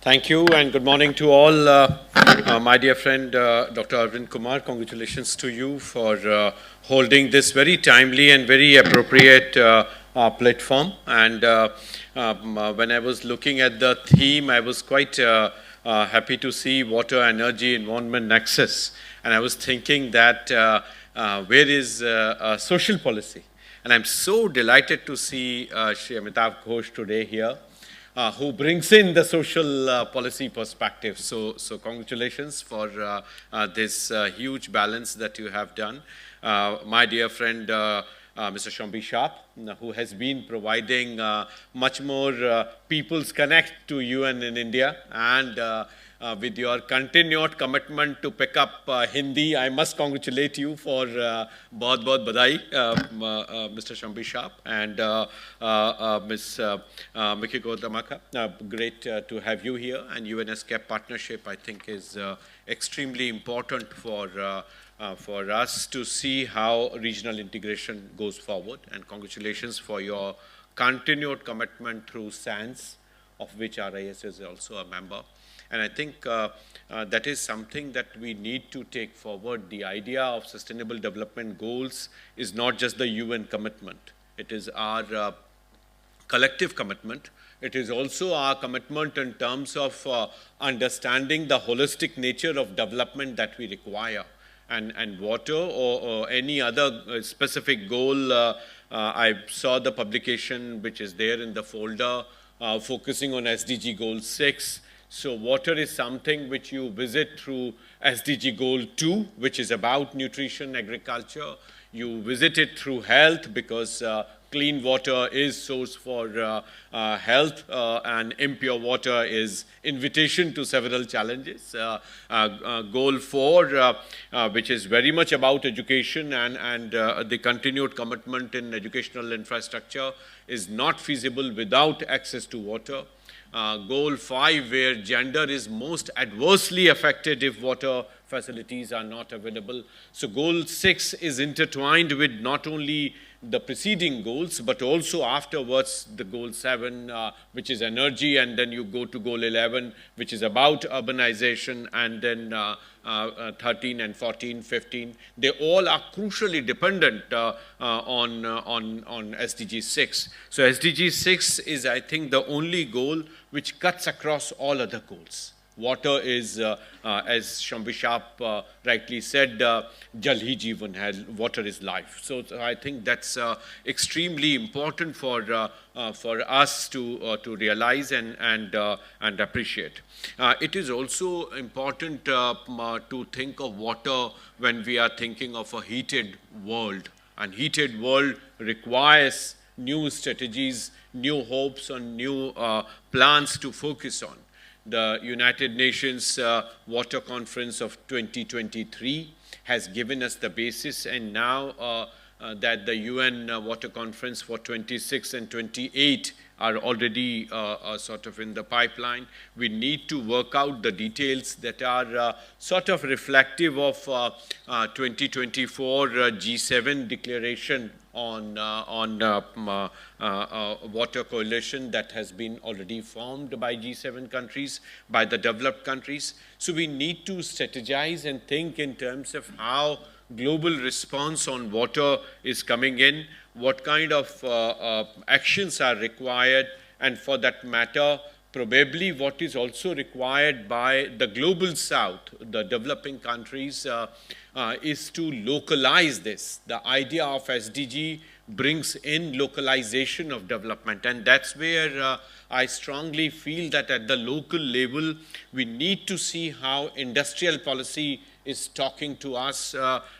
Thank you and good morning to all. My dear friend, Dr. Arvind Kumar, congratulations to you for holding this very timely and very appropriate platform. And when I was looking at the theme, I was quite happy to see water, energy, environment nexus. And I was thinking that where is social policy? And I'm so delighted to see Shri Amitav Ghosh today here. Who brings in the social policy perspective. So congratulations for this huge balance that you have done. My dear friend, Mr. Shambi Sharp, who has been providing much more people's connect to UN in India, and with your continued commitment to pick up Hindi, I must congratulate you for bahut badai, Mr. Shambi Sharp and Ms. Mikiko Tamaka. Great to have you here, and UNESCAP partnership, I think, is extremely important for us to see how regional integration goes forward. And congratulations for your continued commitment through SANS, of which RIS is also a member. And I think that is something that we need to take forward. The idea of sustainable development goals is not just the UN commitment. It is our collective commitment. It is also our commitment in terms of understanding the holistic nature of development that we require. And water or any other specific goal, I saw the publication which is there in the folder focusing on SDG Goal 6. So water is something which you visit through SDG Goal 2, which is about nutrition, agriculture. You visit it through health because clean water is source for health, and impure water is invitation to several challenges. Goal 4, which is very much about education and the continued commitment in educational infrastructure, is not feasible without access to water. Goal 5, where gender is most adversely affected if water facilities are not available. So Goal 6 is intertwined with not only the preceding goals, but also afterwards the Goal 7, which is energy, and then you go to Goal 11, which is about urbanization, and then 13 and 14, 15. They all are crucially dependent on SDG 6. So SDG 6 is, I think, the only goal which cuts across all other goals. Water is, as Shambi Sharp rightly said, Jal hi Jeevan hai, water is life. So I think that's extremely important for us to realize and appreciate. It is also important to think of water when we are thinking of a heated world. And heated world requires new strategies, new hopes, and new plans to focus on. The United Nations Water Conference of 2023 has given us the basis, and now that the UN Water Conference for 26 and 28 are already sort of in the pipeline, we need to work out the details that are sort of reflective of 2024 G7 declaration on water coalition that has been already formed by G7 countries, by the developed countries. So we need to strategize and think in terms of how global response on water is coming in, what kind of actions are required, and for that matter, probably what is also required by the global south, the developing countries, is to localize this. The idea of SDG brings in localization of development, and that's where I strongly feel that at the local level, we need to see how industrial policy is talking to us,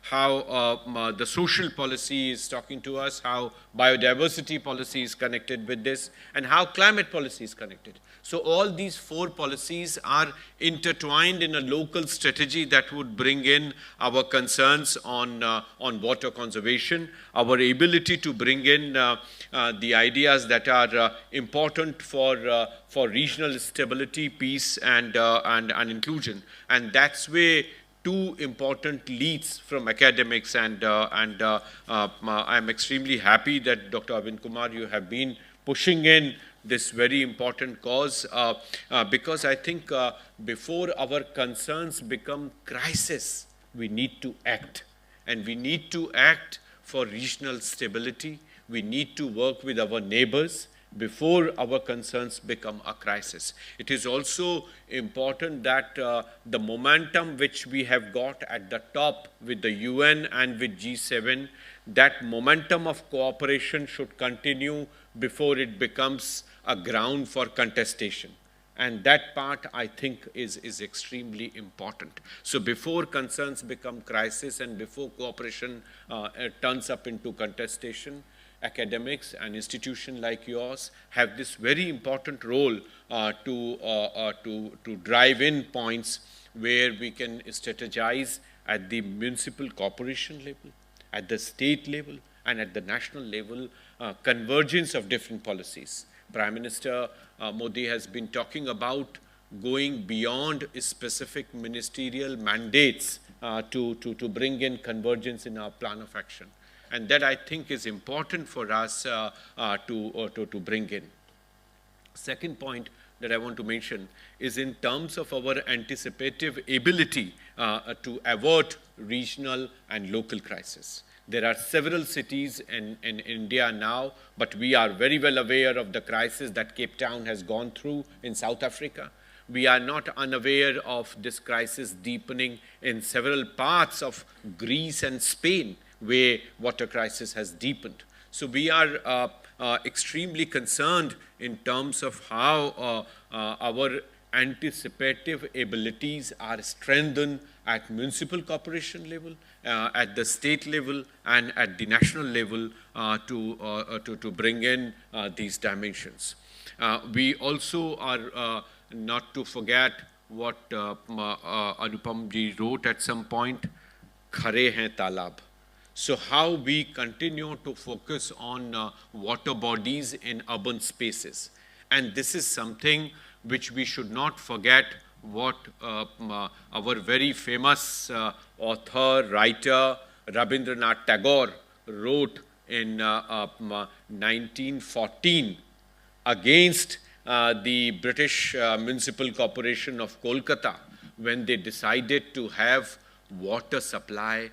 how the social policy is talking to us, how biodiversity policy is connected with this, and how climate policy is connected. So all these 4 policies are intertwined in a local strategy that would bring in our concerns on water conservation, our ability to bring in the ideas that are important for regional stability, peace, and inclusion. And that's where 2 important leads from academics, and I'm extremely happy that Dr. Arvind Kumar, you have been pushing in this very important cause because I think before our concerns become crisis, we need to act. And we need to act for regional stability. We need to work with our neighbors before our concerns become a crisis. It is also important that the momentum which we have got at the top with the UN and with G7, that momentum of cooperation should continue before it becomes a ground for contestation. And that part, I think, is extremely important. So before concerns become crisis and before cooperation turns up into contestation, academics and institutions like yours have this very important role to drive in points where we can strategize at the municipal corporation level, at the state level, and at the national level, convergence of different policies. Prime Minister Modi has been talking about going beyond specific ministerial mandates to bring in convergence in our plan of action. And that, I think, is important for us to bring in. Second point that I want to mention is in terms of our anticipative ability to avert regional and local crisis. There are several cities in India now, but we are very well aware of the crisis that Cape Town has gone through in South Africa. We are not unaware of this crisis deepening in several parts of Greece and Spain, where water crisis has deepened. So we are extremely concerned in terms of how our anticipative abilities are strengthened at municipal corporation level, at the state level, and at the national level to bring in these dimensions. We also are not to forget what Anupam ji wrote at some point, khare hain talab. So how we continue to focus on water bodies in urban spaces. And this is something which we should not forget what our very famous author, writer, Rabindranath Tagore wrote in 1914 against the British Municipal Corporation of Kolkata when they decided to have water supply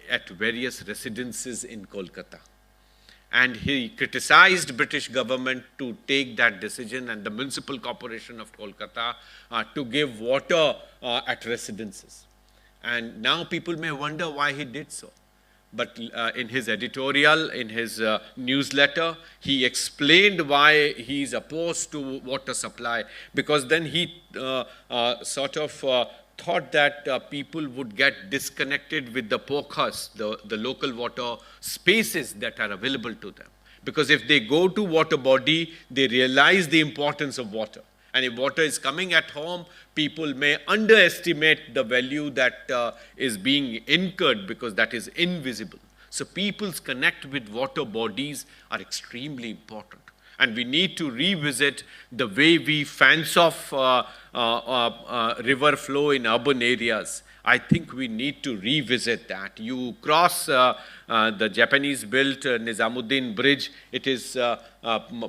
at various residences in Kolkata. And he criticized British government to take that decision and the Municipal Corporation of Kolkata to give water at residences. And now people may wonder why he did so. But in his editorial, in his newsletter, he explained why he is opposed to water supply, because then he sort of thought that people would get disconnected with the pokhas, the local water spaces that are available to them. Because if they go to water body, they realize the importance of water. And if water is coming at home, people may underestimate the value that is being incurred because that is invisible. So people's connect with water bodies are extremely important. And we need to revisit the way we fence off river flow in urban areas. I think we need to revisit that. You cross the Japanese-built Nizamuddin Bridge, it is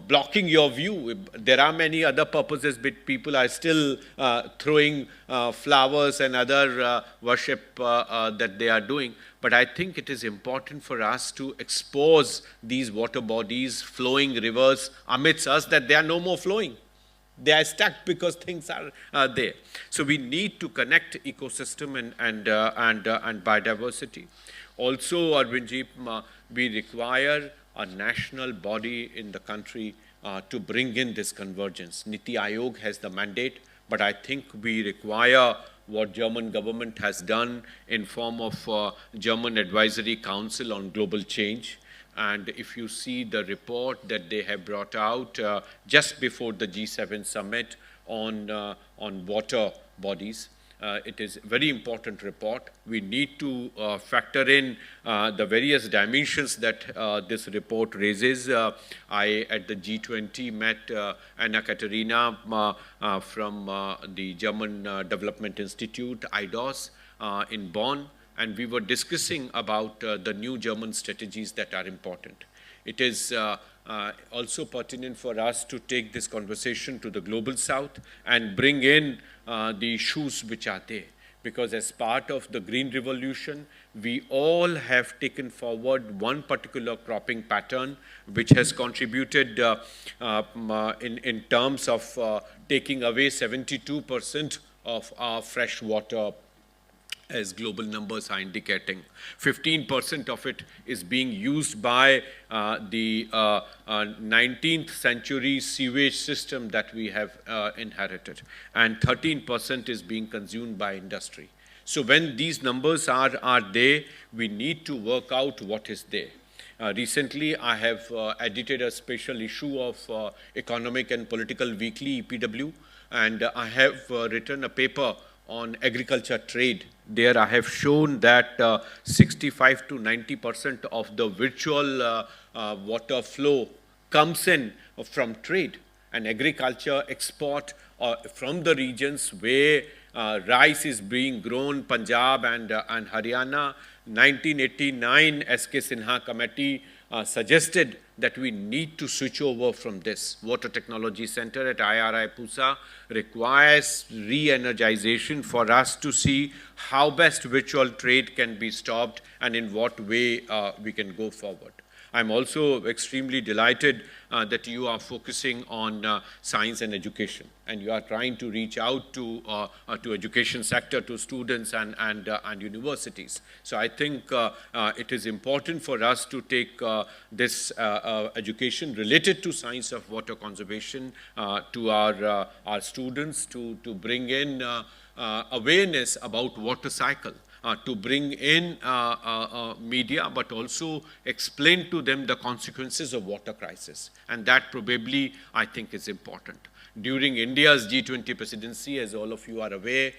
blocking your view. There are many other purposes, but people are still throwing flowers and other worship that they are doing. But I think it is important for us to expose these water bodies, flowing rivers amidst us, that they are no more flowing. They are stuck because things are there. So we need to connect ecosystem and biodiversity. Also, Arvindji, we require a national body in the country to bring in this convergence. Niti Aayog has the mandate, but I think we require what German government has done in form of German Advisory Council on Global Change. And if you see the report that they have brought out just before the G7 summit on water bodies, it is a very important report. We need to factor in the various dimensions that this report raises. I, at the G20, met Anna Katerina from the German Development Institute, IDOS, in Bonn, and we were discussing about the new German strategies that are important. It is also pertinent for us to take this conversation to the global south and bring in the issues which are there. Because as part of the green revolution, we all have taken forward one particular cropping pattern which has contributed in terms of taking away 72% of our fresh water, as global numbers are indicating. 15% of it is being used by the 19th century sewage system that we have inherited, and 13% is being consumed by industry. So when these numbers are there, we need to work out what is there. Recently, I have edited a special issue of Economic and Political Weekly, EPW, and I have written a paper on agriculture trade. There I have shown that 65 to 90% of the virtual water flow comes in from trade and agriculture export from the regions where rice is being grown, Punjab and Haryana. 1989 SK Sinha committee suggested that we need to switch over from this. Water Technology Center at IRI Pusa requires re-energization for us to see how best virtual trade can be stopped and in what way we can go forward. I'm also extremely delighted that you are focusing on science and education, and you are trying to reach out to education sector, to students and universities. So I think it is important for us to take this education related to science of water conservation to our students, to bring in awareness about water cycle. To bring in media, but also explain to them the consequences of water crisis. And that probably, I think, is important. During India's G20 presidency, as all of you are aware,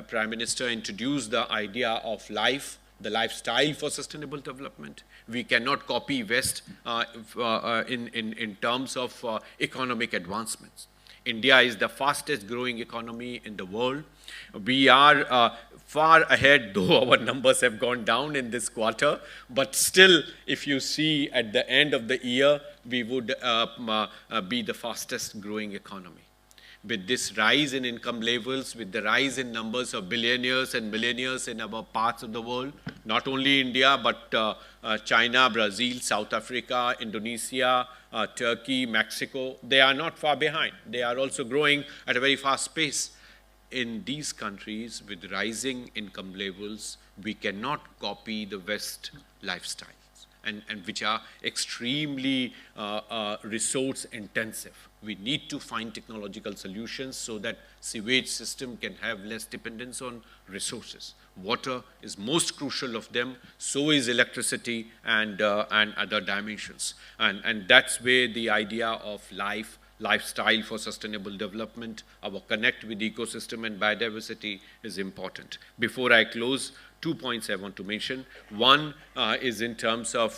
Prime Minister introduced the idea of life, the lifestyle for sustainable development. We cannot copy West in terms of economic advancements. India is the fastest growing economy in the world. We are far ahead, though our numbers have gone down in this quarter. But still, if you see at the end of the year, we would be the fastest growing economy. With this rise in income levels, with the rise in numbers of billionaires and millionaires in our parts of the world, not only India, but China, Brazil, South Africa, Indonesia, Turkey, Mexico, they are not far behind. They are also growing at a very fast pace. In these countries with rising income levels, we cannot copy the West lifestyles, and which are extremely resource intensive. We need to find technological solutions so that sewage system can have less dependence on resources. Water is most crucial of them, so is electricity and other dimensions. And that's where the idea of lifestyle for sustainable development, our connect with ecosystem and biodiversity is important. Before I close, 2 points I want to mention. One is in terms of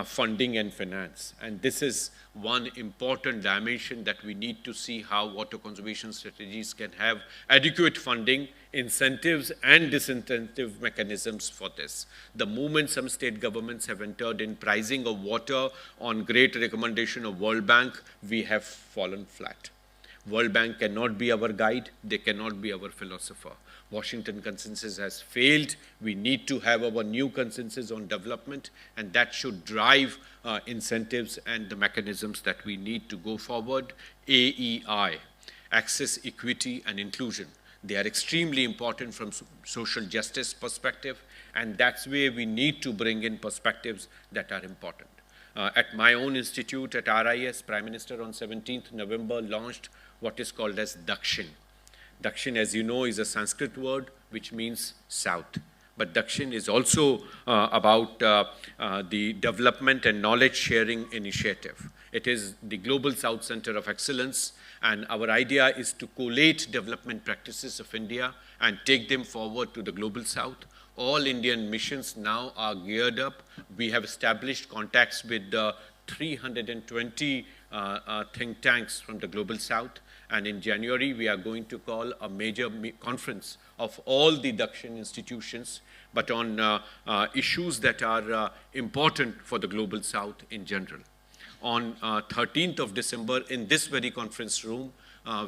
funding and finance. And this is one important dimension that we need to see how water conservation strategies can have adequate funding, incentives and disincentive mechanisms for this. The moment some state governments have entered in pricing of water on great recommendation of World Bank, we have fallen flat. World Bank cannot be our guide, they cannot be our philosopher. Washington consensus has failed. We need to have our new consensus on development, and that should drive incentives and the mechanisms that we need to go forward. AEI, access, equity, and inclusion. They are extremely important from social justice perspective, and that's where we need to bring in perspectives that are important. At my own institute at RIS, Prime Minister on 17th November launched what is called as Dakshin. Dakshin, as you know, is a Sanskrit word which means south. But Dakshin is also about the development and knowledge sharing initiative. It is the Global South Center of Excellence, and our idea is to collate development practices of India and take them forward to the Global South. All Indian missions now are geared up. We have established contacts with 320 think tanks from the Global South. And in January, we are going to call a major conference of all the Dakshin institutions, but on issues that are important for the Global South in general. on 13th of December in this very conference room,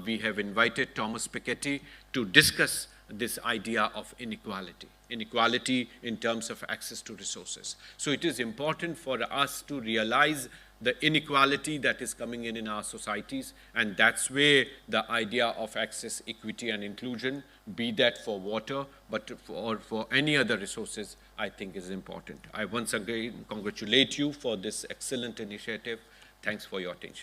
we have invited Thomas Piketty to discuss this idea of inequality in terms of access to resources. So it is important for us to realize the inequality that is coming in our societies, and that's where the idea of access, equity, and inclusion, be that for water, but for any other resources, I think is important. I once again congratulate you for this excellent initiative. Thanks for your attention.